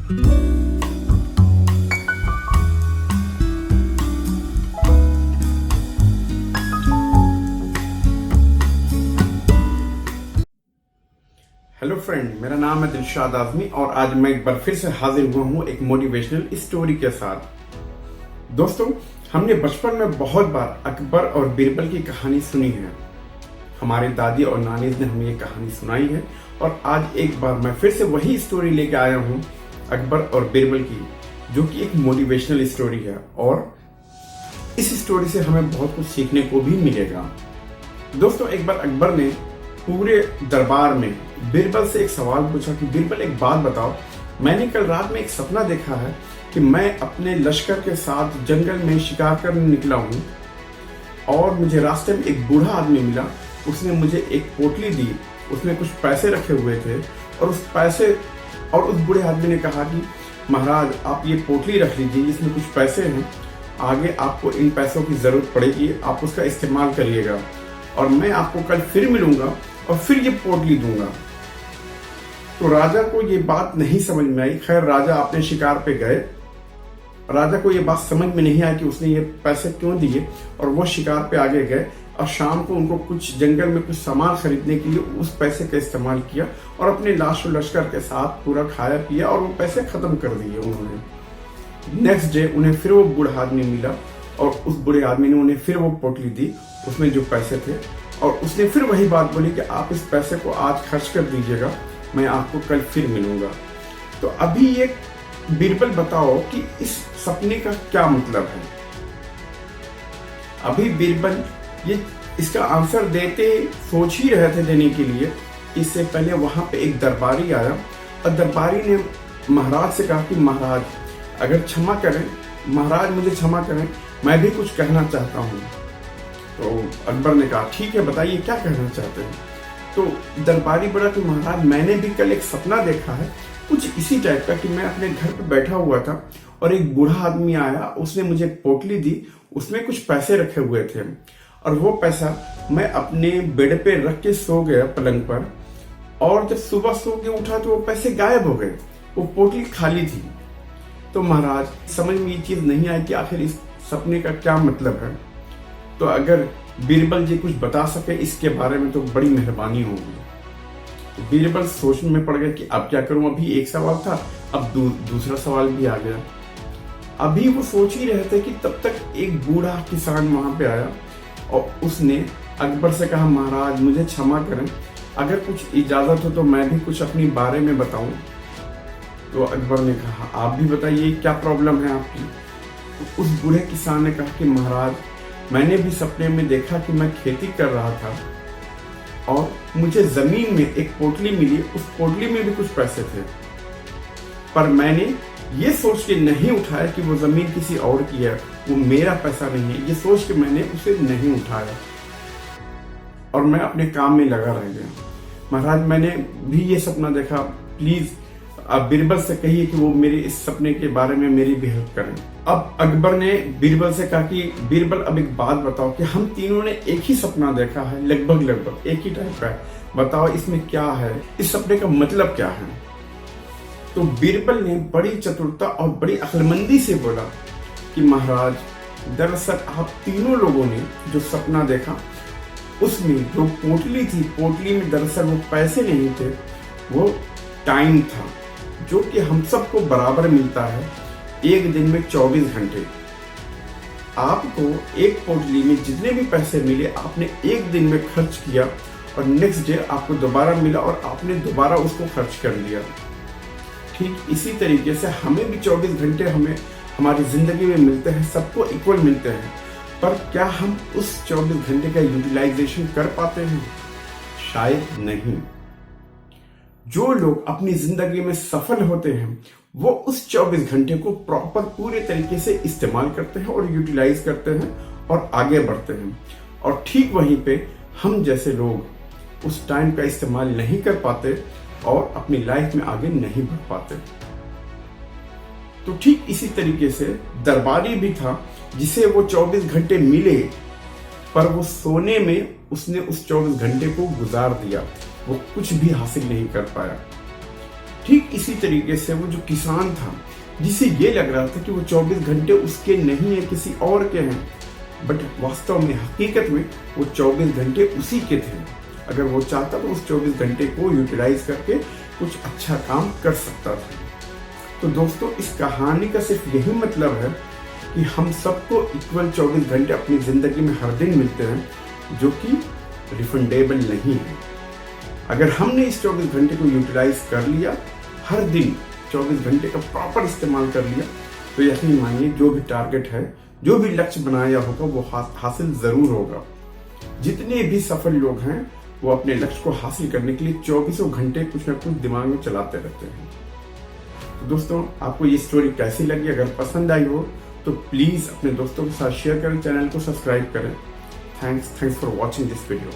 Hello friend, मेरा नाम है दिलशाद आजमी और आज मैं एक बार फिर से हाजिर हुआ हूँ एक मोटिवेशनल स्टोरी के साथ। दोस्तों, हमने बचपन में बहुत बार अकबर और बीरबल की कहानी सुनी है। हमारे दादी और नानी ने हमें ये कहानी सुनाई है और आज एक बार मैं फिर से वही स्टोरी लेके आया हूँ, अकबर और बीरबल की, जो कि एक मोटिवेशनल स्टोरी है और इस स्टोरी से हमें बहुत कुछ सीखने को भी मिलेगा। दोस्तों, एक बार अकबर ने पूरे दरबार में बीरबल से एक सवाल पूछा कि बीरबल, एक बात बताओ, मैंने कल रात में एक सपना देखा है कि मैं अपने लश्कर के साथ जंगल में शिकार करने निकला हूँ और मुझे रास्ते में एक बूढ़ा आदमी मिला। उसने मुझे एक पोटली दी, उसमें कुछ पैसे रखे हुए थे और उस बूढ़े आदमी ने कहा कि महाराज, आप ये पोटली रख लीजिए, इसमें कुछ पैसे हैं, आगे आपको इन पैसों की जरूरत पड़ेगी, आप उसका इस्तेमाल करिएगा और मैं आपको कल फिर मिलूंगा और फिर ये पोटली दूंगा। तो राजा को ये बात नहीं समझ में आई। खैर, राजा अपने शिकार पे गए। राजा को ये बात समझ में नहीं आई कि उसने ये पैसे क्यों दिए और वो शिकार पे आगे गए और शाम को उनको कुछ जंगल में कुछ सामान खरीदने के लिए उस पैसे का इस्तेमाल किया और अपने लाश और लश्कर के साथ पूरा खाया पिया और वो पैसे खत्म कर दिए उन्होंने। नेक्स्ट डे उन्हें फिर वो बूढ़ा आदमी मिला और उस बूढ़े आदमी ने उन्हें फिर वो पोटली दी, उसमें जो पैसे थे, और उसने फिर वही बात बोली कि आप इस पैसे को आज खर्च कर दीजिएगा, मैं आपको कल फिर मिलूंगा। तो अभी ये बीरबल बताओ कि इस सपने का क्या मतलब है। अभी बीरबल ये इसका आंसर देते सोच ही रहे थे देने के लिए। इससे पहले वहां पे एक दरबारी आया और दरबारी ने महाराज से कहा कि महाराज, अगर क्षमा करें, महाराज मुझे क्षमा करें, मैं भी कुछ कहना चाहता हूँ। तो अकबर ने कहा, ठीक है, बताइए क्या कहना चाहते हैं। तो दरबारी बोला कि महाराज, मैंने भी कल एक सपना देखा है कुछ इसी टाइप का कि मैं अपने घर पे बैठा हुआ था और एक बूढ़ा आदमी आया, उसने मुझे एक पोटली दी, उसमें कुछ पैसे रखे हुए थे और वो पैसा मैं अपने बेड पे रख के सो गया पलंग पर, और जब सुबह सो के उठा तो वो पैसे गायब हो गए, वो पोटली खाली थी। तो महाराज, समझ में ये चीज नहीं आई कि आखिर इस सपने का क्या मतलब है। तो अगर बीरबल जी कुछ बता सके इसके बारे में तो बड़ी मेहरबानी होगी। तो बीरबल सोच में पड़ गए कि अब क्या करूं। अभी एक सवाल था, अब दूसरा सवाल भी आ गया। अभी वो सोच ही रहे थे कि तब तक एक बूढ़ा किसान वहां पे आया और उसने अकबर से कहा, महाराज मुझे क्षमा करें, अगर कुछ इजाजत हो तो मैं भी कुछ अपनी बारे में बताऊं। तो अकबर ने कहा, आप भी बताइए क्या प्रॉब्लम है आपकी। तो उस बूढ़े किसान ने कहा कि महाराज, मैंने भी सपने में देखा कि मैं खेती कर रहा था और मुझे जमीन में एक पोटली मिली, उस पोटली में भी कुछ पैसे थे, पर मैंने ये सोच के नहीं उठाया कि वो जमीन किसी और की है, वो मेरा पैसा नहीं है, ये सोच के मैंने उसे नहीं उठाया और मैं अपने काम में लगा रह गया। महाराज, मैंने भी ये सपना देखा, प्लीज आप बीरबल से कहिए कि वो मेरे इस सपने के बारे में मेरी भी हेल्प करें। अब अकबर ने बीरबल से कहा कि बीरबल, अब एक बात बताओ कि हम तीनों ने एक ही सपना देखा है, लगभग एक ही टाइप का है, बताओ इसमें क्या है, इस सपने का मतलब क्या है। तो बीरबल ने बड़ी चतुरता और बड़ी अक्लमंदी से बोला कि महाराज, दरअसल आप तीनों लोगों ने जो सपना देखा उसमें जो पोटली थी, पोटली में दरअसल वो पैसे नहीं थे, वो टाइम था जो कि हम सबको बराबर मिलता है, एक दिन में 24 घंटे। आपको एक पोटली में जितने भी पैसे मिले आपने एक दिन में खर्च किया और नेक्स्ट डे आपको दोबारा मिला और आपने दोबारा उसको खर्च कर दिया। ठीक इसी तरीके से हमें भी 24 घंटे हमारी जिंदगी में मिलते हैं, सबको इक्वल मिलते हैं, पर क्या हम उस 24 घंटे का यूटिलाइजेशन कर पाते हैं? शायद नहीं। जो लोग अपनी जिंदगी में सफल होते हैं वो उस 24 घंटे को प्रॉपर पूरे तरीके से इस्तेमाल करते हैं और यूटिलाइज करते हैं और आगे बढ़ते हैं। और ठीक वहीं पे हम जैसे लोग उस टाइम का इस्तेमाल नहीं कर पाते और अपनी लाइफ में आगे नहीं बढ़ पाते। तो ठीक इसी तरीके से दरबारी भी था जिसे वो 24 घंटे मिले, पर वो सोने में उसने उस 24 घंटे को गुजार दिया, वो कुछ भी हासिल नहीं कर पाया। ठीक इसी तरीके से वो जो किसान था, जिसे ये लग रहा था कि वो 24 घंटे उसके नहीं है, किसी और के हैं, बट वास्तव में हकीकत में वो 24 घंटे उसी के थे। अगर वो चाहता तो उस 24 घंटे को यूटिलाइज करके कुछ अच्छा काम कर सकता था। तो दोस्तों, इस कहानी का सिर्फ यही मतलब है कि हम सबको इक्वल 24 घंटे अपनी जिंदगी में हर दिन मिलते हैं, जो कि रिफंडेबल नहीं है। अगर हमने इस 24 घंटे को यूटिलाइज कर लिया, हर दिन 24 घंटे का प्रॉपर इस्तेमाल कर लिया, तो यकीन मानिए जो भी टारगेट है, जो भी लक्ष्य बनाया होगा वो हासिल जरूर होगा। जितने भी सफल लोग हैं वो अपने लक्ष्य को हासिल करने के लिए 24 घंटे कुछ ना कुछ दिमाग में चलाते रहते हैं। तो दोस्तों, आपको ये स्टोरी कैसी लगी? अगर पसंद आई हो तो प्लीज अपने दोस्तों के साथ शेयर करें, चैनल को सब्सक्राइब करें। Thanks for watching this video.